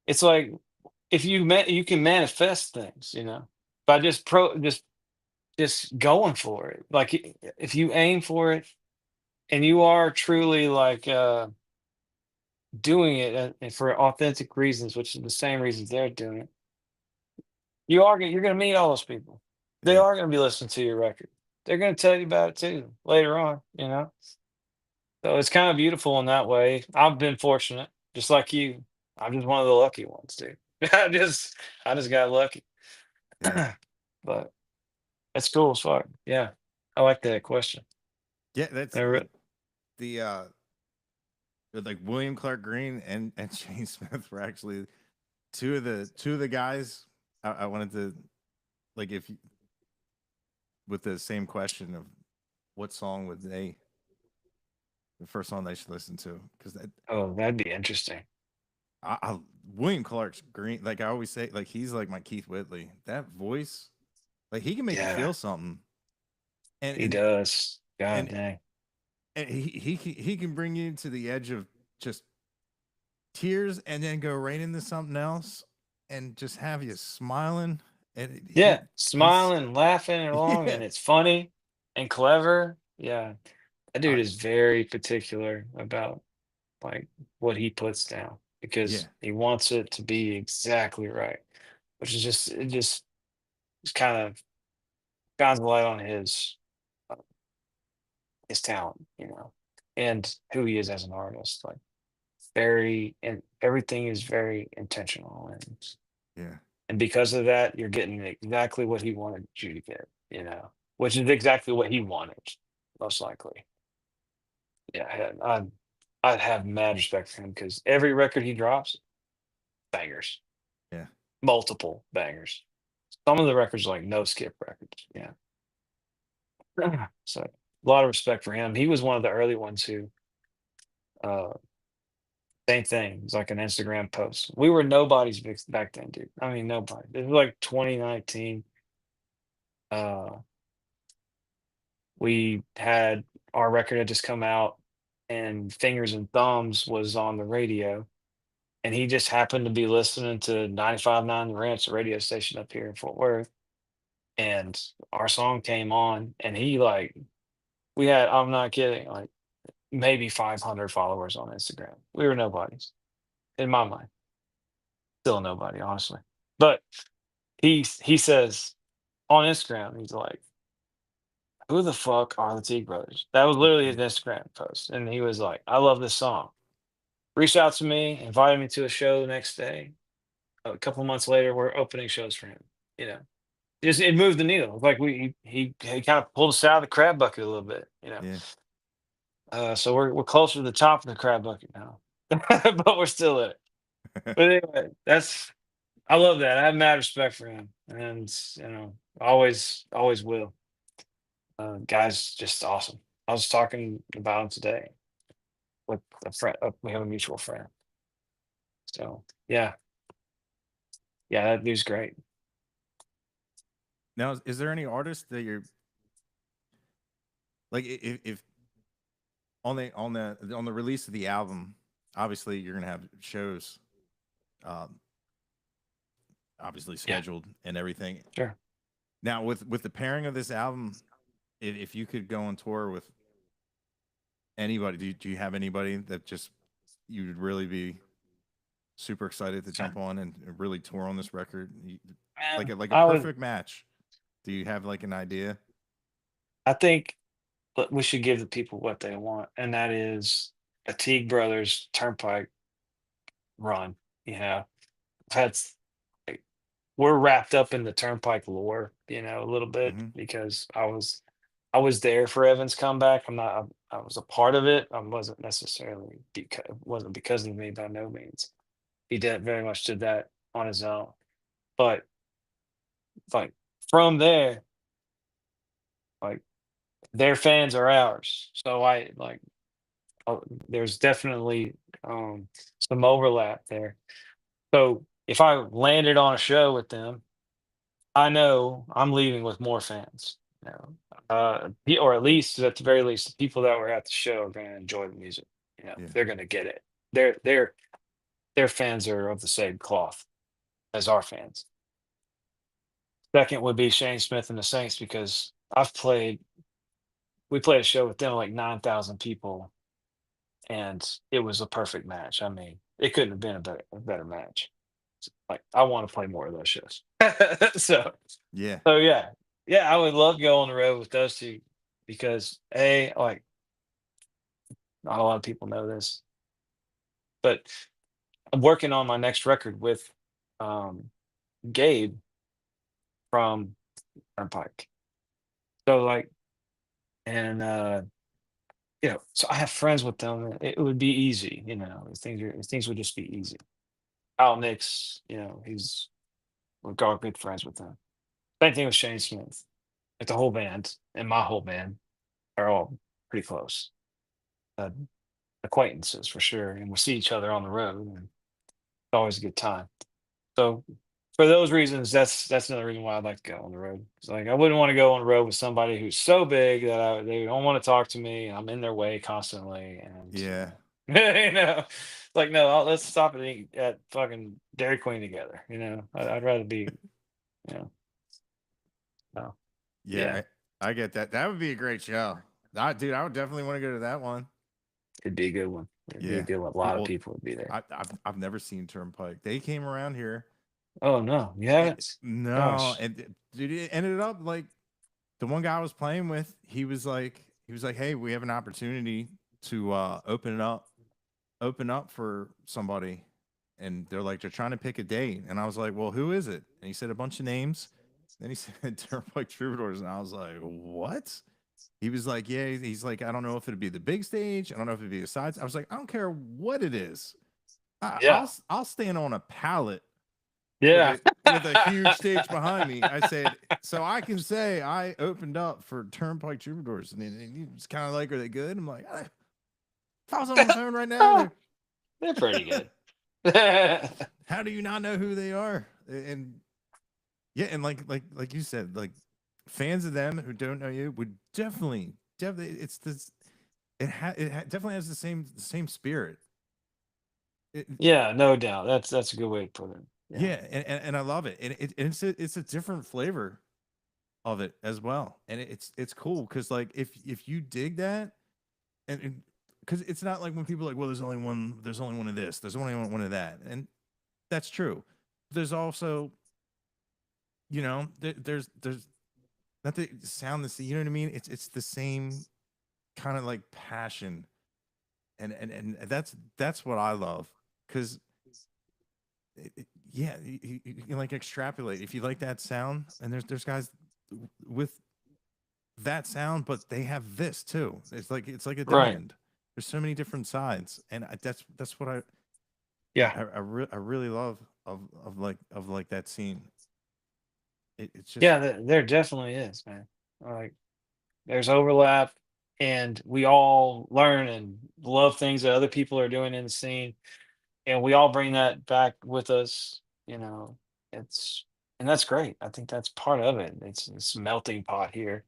if you can manifest things, by just going for it. Like if you aim for it and you are truly like doing it and for authentic reasons, which is the same reasons they're doing it, you're gonna meet all those people. They Yeah. are gonna be listening to your record. They're gonna tell you about it too later on. So it's kind of beautiful in that way. I've been fortunate, just like you. I'm just one of the lucky ones, dude. I just got lucky. Yeah. But that's cool as fuck. Yeah. I like that question. Yeah. That's Never like the like William Clark Green and Shane Smith were actually two of the guys I wanted to like if you, with the same question of what song would they the first song they should listen to because that Oh, that'd be interesting. I William Clark's Green like I always say like he's like my Keith Whitley that voice like he can make you Yeah, feel something and he and does. God and, dang. and he can bring you to the edge of just tears and then go right into something else and just have you smiling and Yeah. he's Smiling, laughing along, yeah and it's funny and clever. Yeah. That dude I, is very particular about like what he puts down yeah because he wants it to be exactly right, which is just kind of shines a light on uh, his talent, and who he is as an artist. Like and everything is very intentional, yeah and because of that, you're getting exactly what he wanted you to get, which is exactly what he wanted, most likely. Yeah, I'd have mad respect for him because every record he drops, bangers, Yeah. multiple bangers. Some of the records are like no skip records. Yeah. So a lot of respect for him. He was one of the early ones who, uh, same thing. It's like an Instagram post. We were nobodies back then, dude. I mean, nobody. It was like 2019. Uh, we had our record had just come out, and Fingers and Thumbs was on the radio, and he just happened to be listening to 95.9 The Ranch, the radio station up here in Fort Worth, and our song came on, and he like we had, I'm not kidding, like maybe 500 followers on Instagram. We were nobodies in my mind, still nobody, honestly. But he says on Instagram, he's like, "Who the fuck are the Teague brothers?" That was literally his Instagram post, and he was like, "I love this song." Reached out to me, invited me to a show the next day. A couple months later, we're opening shows for him. You know, just it moved the needle. Like he kind of pulled us out of the crab bucket a little bit. You know, Yeah. so we're closer to the top of the crab bucket now, but we're still in it. But anyway, that's I love that. I have mad respect for him, and always will. Guy's just awesome. I was talking about him today with a friend. We have a mutual friend. So yeah, yeah, that dude's great. Now, is there any artist that you're like, if on the release of the album, obviously you're gonna have shows, um, obviously Yeah, scheduled and everything. sure. Now, with the pairing of this album, if you could go on tour with anybody, do you have anybody that just you'd really be super excited to So, jump on and really tour on this record? Like man, a I would. perfect match. Do you have like an idea? I think we should give the people what they want, and that is a Teague Brothers Turnpike run. You know, that's like, we're wrapped up in the Turnpike lore, a little bit Hmm. because I was there for Evan's comeback. I'm not. I was a part of it. I wasn't necessarily because it wasn't because of me by no means. He did very much did that on his own. But like from there, like their fans are ours. So I like there's definitely some overlap there. So if I landed on a show with them, I know I'm leaving with more fans. Or at least at the very least, the people that were at the show are going to enjoy the music. Yeah. They're going to get it. Their fans are of the same cloth as our fans. Second would be Shane Smith and the Saints because we played a show with them like 9,000 people, and it was a perfect match. I mean, it couldn't have been a better match. Like I want to play more of those shows. so Yeah. so yeah. Yeah, I would love to go on the road with those two because like not a lot of people know this, but I'm working on my next record with um Gabe from Turnpike. So like and so I have friends with them. It would be easy, things would just be easy. Al Nix, we're all good friends with them. Same thing with Shane Smith. Like the whole band and my whole band are all pretty close. Uh, Acquaintances for sure. And we see each other on the road and it's always a good time. So for those reasons, that's another reason why I'd like to go on the road. It's like I wouldn't want to go on the road with somebody who's so big that they don't want to talk to me. I'm in their way constantly, and Yeah. like no, let's stop and eat at fucking Dairy Queen together. I'd rather be, you know, no, yeah, Yeah. I get that. That would be a great show. Dude, I would definitely want to go to that one. it'd be a good one. It'd be a Yeah. good one. A lot of Well, people would be there. I've never seen Turnpike. They came around here. Oh no, you haven't? No, Gosh, and dude, it ended up like the one guy I was playing with. He was like, hey, we have an opportunity to open up for somebody, and they're trying to pick a date, and I was like, well, who is it? And he said a bunch of names. Then he said Turnpike Troubadours, and I was like, what? He was like, yeah, he's like, I don't know if it'd be the big stage. I don't know if it'd be the sides. I was like, I don't care what it is. Yeah. I'll stand on a pallet Yeah. with a huge stage behind me. I said, so I can say I opened up for Turnpike Troubadours, and he was kind of like, are they good? I'm like, if I was on the phone right now, They're pretty good. how do you not know who they are? And yeah, and like you said, like fans of them who don't know you would definitely it's this definitely has the same spirit. It, Yeah, no doubt. That's a good way to put it. Yeah. yeah, and I love it, and it's a different flavor of it as well, and it's cool because like if you dig that, and because it's not like when people are like, well, there's only one of this, there's only one of that, and that's true. There's also, there's not the sound the same, you know what I mean? It's the same kind of like passion, and that's what I love because yeah, you can like extrapolate if you like that sound, and there's guys with that sound, but they have this too. It's like a Right. diamond. There's so many different sides, and that's what Yeah. I really love of like that scene. It's just Yeah, there definitely is, man. Like there's overlap and we all learn and love things that other people are doing in the scene. And we all bring that back with us, you know. It's and that's great. I think that's part of it. It's a melting pot here.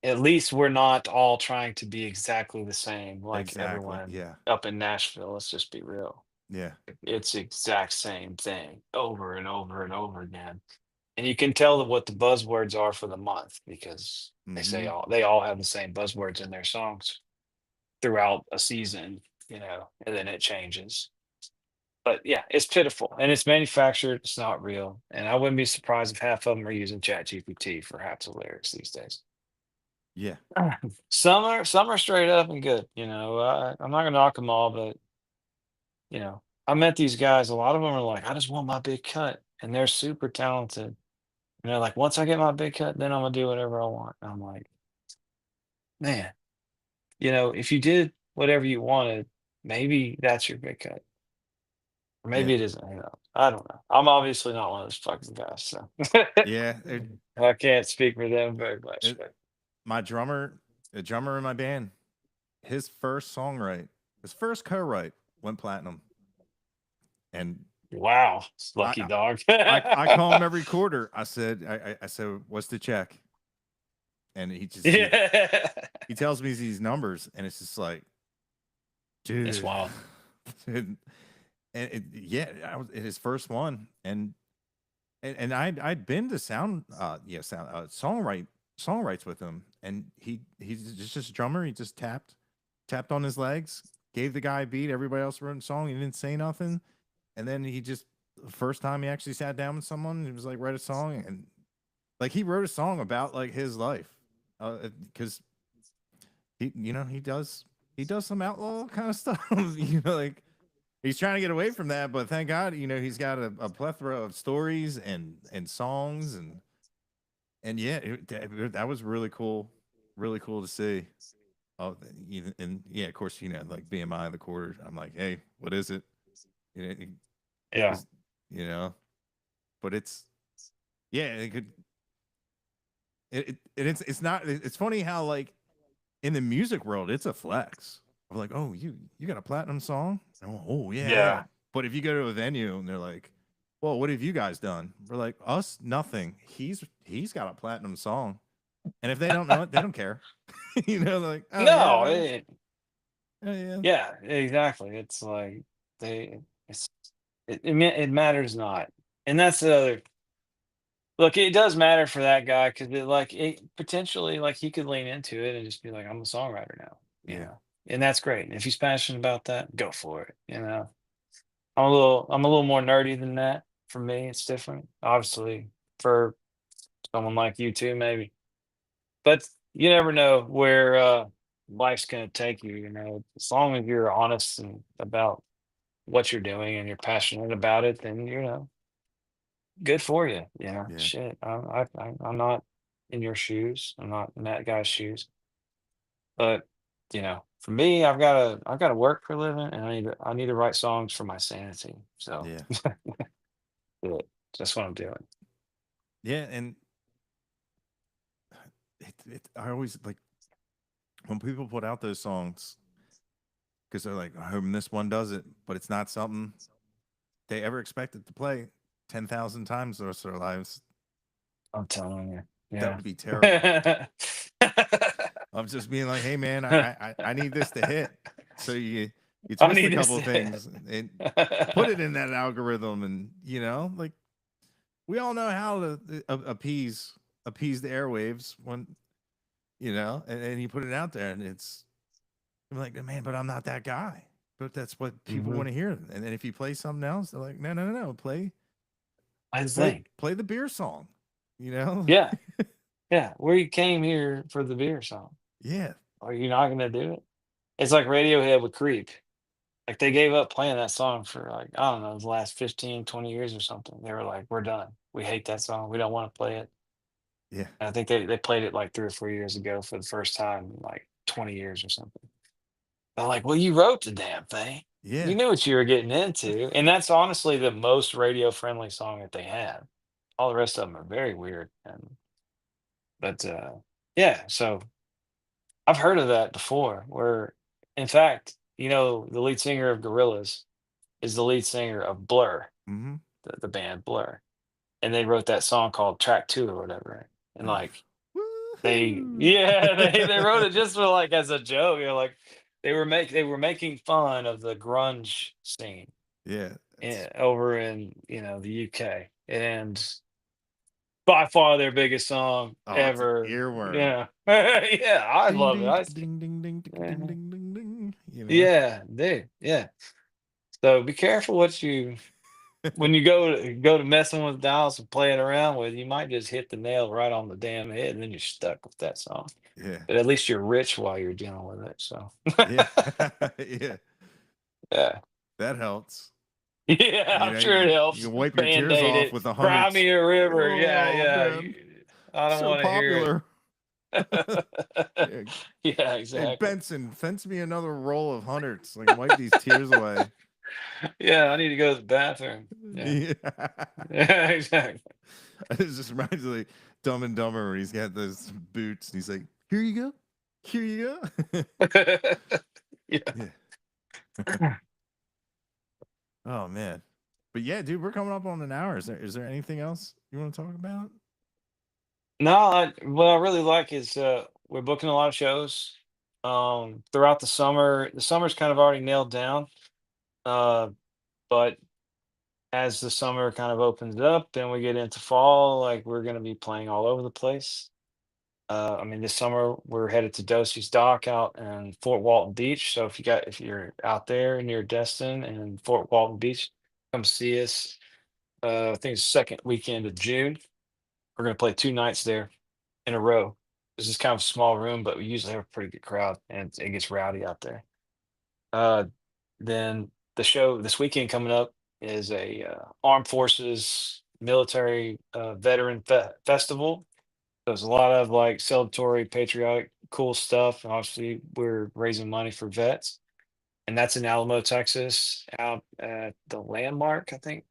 At least we're not all trying to be exactly the same like exactly, everyone yeah, up in Nashville. Let's just be real. yeah, It's the exact same thing over and over and over again. And you can tell what the buzzwords are for the month because mm-hmm, they all have the same buzzwords in their songs throughout a season, and then it changes. But yeah, it's pitiful and it's manufactured. It's not real. And I wouldn't be surprised if half of them are using ChatGPT for half the lyrics these days. yeah, Some are straight up and good. I'm not gonna knock them all, but I met these guys. A lot of them are like, I just want my big cut, and they're super talented. And they're like, once I get my big cut, then I'm gonna do whatever I want. And I'm like, man, if you did whatever you wanted, maybe that's your big cut. Or yeah, maybe it isn't. I don't know. I'm obviously not one of those fucking guys, so yeah. I can't speak for them very much. It, But my drummer, the drummer in my band, his first co-write went platinum, and wow, I lucky dog. I call him every quarter. I said, what's the check? And Yeah, he tells me these numbers, and it's just like, it's dude, wild. and yeah, I was his first one, and I'd been to songwrites with him, and he's just a drummer. He just tapped on his legs, gave the guy a beat. Everybody else wrote a song. He didn't say nothing, and then he just the first time he actually sat down with someone, he was like, write a song, and like he wrote a song about like his life, because he does some outlaw kind of stuff, like he's trying to get away from that, but thank God, he's got a plethora of stories and songs, and yeah, that was really cool to see. Oh, and yeah, of course, like BMI the quarter. I'm like, hey, what is it? You know, Yeah, is you know, but yeah, it could. It's not. It's funny how like in the music world, it's a flex. I'm like, oh, you got a platinum song? Oh yeah, yeah. yeah. But if you go to a venue and they're like, well, what have you guys done? We're like, us, nothing. He's got a platinum song, and if they don't know it, they don't care. Like, oh yeah, No, really? Oh yeah, yeah, exactly. It's like they, it's it matters not, and that's the other. Look, it does matter for that guy because it potentially like he could lean into it and just be like, I'm a songwriter now, yeah, and that's great. And if he's passionate about that, go for it. I'm a little more nerdy than that. For me, it's different. Obviously, for someone like you too, maybe. But you never know where life's gonna take you. As long as you're honest and about what you're doing and you're passionate about it, then good for you. yeah, Shit, I'm not. in your shoes. I'm not in that guy's shoes. But, for me, I've gotta work for a living, and I need to write songs for my sanity. So, Yeah. yeah, that's what I'm doing. Yeah, and I always like when people put out those songs because they're like, I hope this one does it, but it's not something they ever expected to play 10,000 times the rest of their lives. I'm telling you. That Yeah. would be terrible. I'm just being like, hey man, I need this to hit. So you I twist a need this couple of to things and put it in that algorithm, and like we all know how to appease the airwaves when and you put it out there, and I'm like, man, but I'm not that guy. But that's what people Mhm. want to hear. And then if you play something else, they're like, no, I play think. play the beer song. You know? Yeah. Yeah. Where you came here for the beer song. Yeah. Are you not gonna do it? It's like Radiohead with Creep. Like they gave up playing that song for like, I don't know, the last 15, 20 years or something. They were like, we're done. We hate that song. We don't want to play it. Yeah. And I think they played it like 3 or 4 years ago for the first time in like 20 years or something. I'm like, well, you wrote the damn thing. You Yeah. knew what you were getting into. And that's honestly the most radio friendly song that they have. All the rest of them are very weird. But yeah, so I've heard of that before where in fact, the lead singer of Gorillaz is the lead singer of Blur, Mm-hmm. the band Blur. And they wrote that song called Track 2 or whatever. And like Woohoo! yeah, they wrote it just for like as a joke. Like they were making fun of the grunge scene Yeah. It's over in the UK, and by far their biggest song it's an ever. earworm. Yeah, yeah, I Ding love it. ding ding ding ding ding Uh, ding ding ding. yeah, dude, yeah. So be careful when you go to messing with dials and playing around with. You might just hit the nail right on the damn head, and then you're stuck with that song. Yeah. But at least you're rich while you're dealing with it. So Yeah. Yeah. yeah. That helps. Yeah, I'm sure it You helps. can wipe your tears Band-Aid off it. with the Cry hundreds. me a river. Yeah, Oh yeah. man, I don't so want to hear popular. it. Yeah. Yeah, Hey exactly. Benson, fence me another roll of hundreds so I can wipe these tears away. Yeah, I need to go to the bathroom. Yeah. Yeah. Yeah, exactly. It just reminds me of like Dumb and Dumber when he's got those boots and he's like, "Here you go, here you go." Yeah. Yeah. Oh man. But yeah, dude, we're coming up on an hour. Is there anything else you want to talk about? No, what I really like is we're booking a lot of shows throughout the summer. The summer's kind of already nailed down. Uh, but as the summer kind of opens up and we get into fall, like we're going to be playing all over the place. I mean, this summer we're headed to Dosey's Dock out in Fort Walton Beach. So if you're out there near Destin and Fort Walton Beach, come see us. I think it's the second weekend of June. We're going to play 2 nights there in a row. This is kind of a small room, but we usually have a pretty good crowd, and it gets rowdy out there. Uh, then the show this weekend coming up is a armed forces military veteran festival. There's a lot of like celebratory, patriotic, cool stuff. And obviously, we're raising money for vets, and that's in Alamo, Texas, out at the Landmark, I think.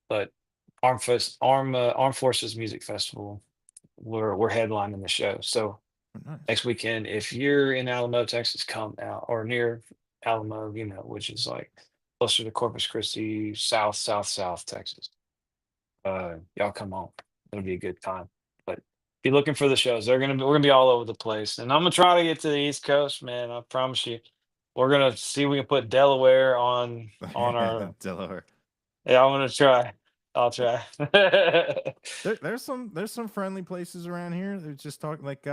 But Armed Forces Music Festival. We're headlining the show. So Oh, nice. next weekend, if you're in Alamo, Texas, come out or near Alamo, which is like closer to Corpus Christi, south Texas. Y'all come on. It'll be a good time. But be looking for the shows. We're gonna be all over the place. And I'm gonna try to get to the East Coast, man. I promise you. We're gonna see if we can put Delaware on our Delaware. yeah, I'm gonna try. I'll try. There's some friendly places around here. They're just talking like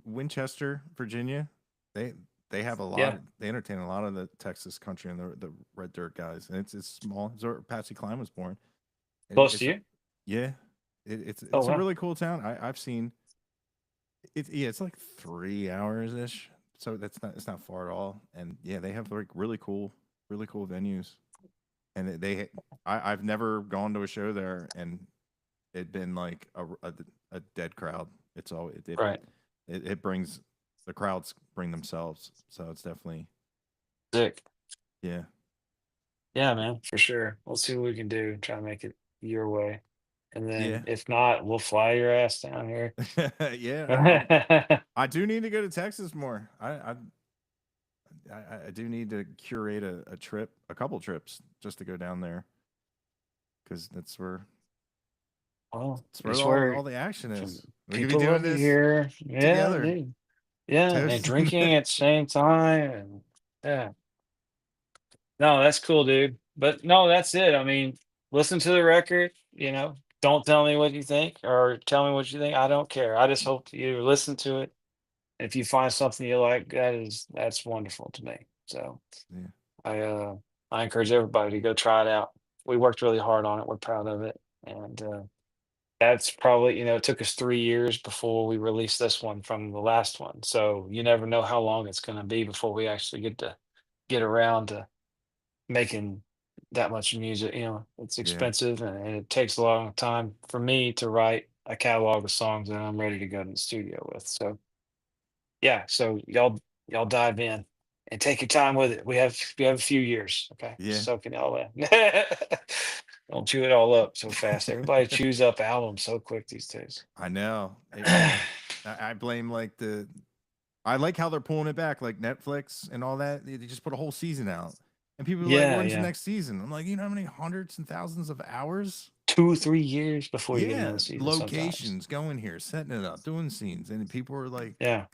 Winchester, Virginia. They they have a lot. Yeah, They entertain a lot of the Texas country and the red dirt guys. And it's small. It's where Patsy Cline was born. close to It's you. yeah. Oh It's a wow. really cool town. I've seen it's yeah. It's like 3 hours ish. So it's not far at all. And yeah, they have like really cool venues. And I've never gone to a show there and it'd been like a dead crowd. It's all Right. it brings the crowds bring themselves. So it's definitely Sick. yeah. Yeah, man, for sure. We'll see what we can do. Try to make it your way. And then Yeah. if not, we'll fly your ass down here. Yeah. I do need to go to Texas more. I do need to curate a trip, a couple trips just to go down there because Well, that's where it's where all the action is. We could be people doing love you this here. Yeah, together. dude. Yeah, and Toasting. drinking at the same time. And yeah. No, that's cool, dude. But no, that's it. I mean, listen to the record, don't tell me what you think or tell me what you think. I don't care. I just hope you listen to it. If you find something you like, that's wonderful to me. So Yeah. I uh I encourage everybody to go try it out. We worked really hard on it. We're proud of it. And that's probably, it took us 3 years before we released this one from the last one. So you never know how long it's gonna be before we actually get around to making that much music. It's Yeah. expensive and it takes a long time for me to write a catalog of songs that I'm ready to go to the studio with. So yeah, so y'all dive in and take your time with it. We have a few years, okay? Yeah. Soak it all in. Don't chew it all up so fast. Everybody chews up albums so quick these days. I know. I blame like I like how they're pulling it back, like Netflix and all that. They just put a whole season out, and people are like, Yeah, "When's the yeah. next season?" I'm like, you know how many hundreds and thousands of hours? 2 3 years before you get Yeah, another season sometimes. locations, going here, setting it up, doing scenes, and people are like, Yeah.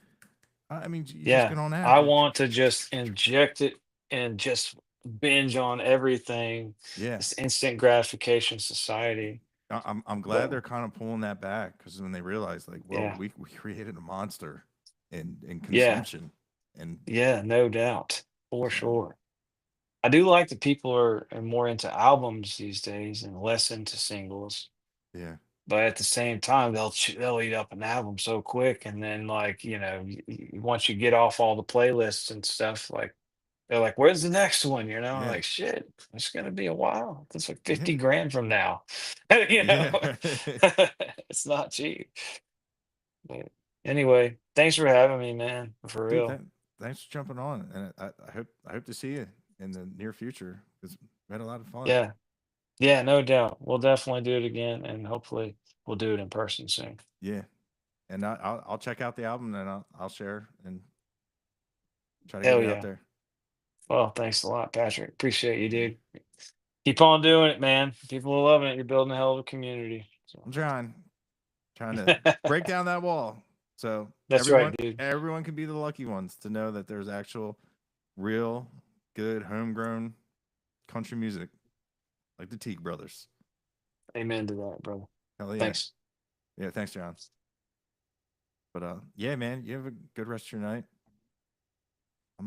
I mean, you just Yeah, get on that. I want to just inject it and just binge on everything. Yeah, This instant gratification society. I'm glad But they're kind of pulling that back because when they realize, like, well, yeah, we created a monster in yeah, consumption, and yeah, no doubt, for so sure. I do like that people are more into albums these days and less into singles. yeah, But at the same time, they'll eat up an album so quick, and then like once you get off all the playlists and stuff, like they're like, "Where's the next one?" yeah, Like, "Shit, it's gonna be a while. It's like yeah, 50 grand from now." yeah. It's not cheap. But anyway, thanks for having me, man. For Dude, real. thanks for jumping on, and I hope to see you in the near future because we had a lot of fun. Yeah. Yeah, no doubt. We'll definitely do it again, and hopefully we'll do it in person soon. Yeah, and I'll check out the album and I'll share and try to get Hell it out yeah. there. Well, thanks a lot, Patrick. Appreciate you, dude. Keep on doing it, man. People are loving it. You're building a hell of a community. So. I'm trying to break down that wall so That's right, dude. everyone can be the lucky ones to know that there's actual real good homegrown country music like the Teague brothers. Amen to that, brother. Hell yeah. Thanks. Yeah, thanks, John. But yeah, man, you have a good rest of your night.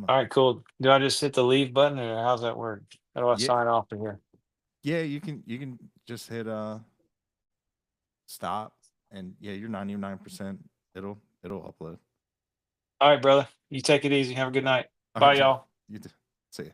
All right, cool. Do I just hit the leave button or how's that work? How do I yeah, sign off of here? yeah, you can just hit stop and yeah, you're 99%. It'll upload. All right, brother. You take it easy. Have a good night. All right, Bye, John. y'all. You too. See ya.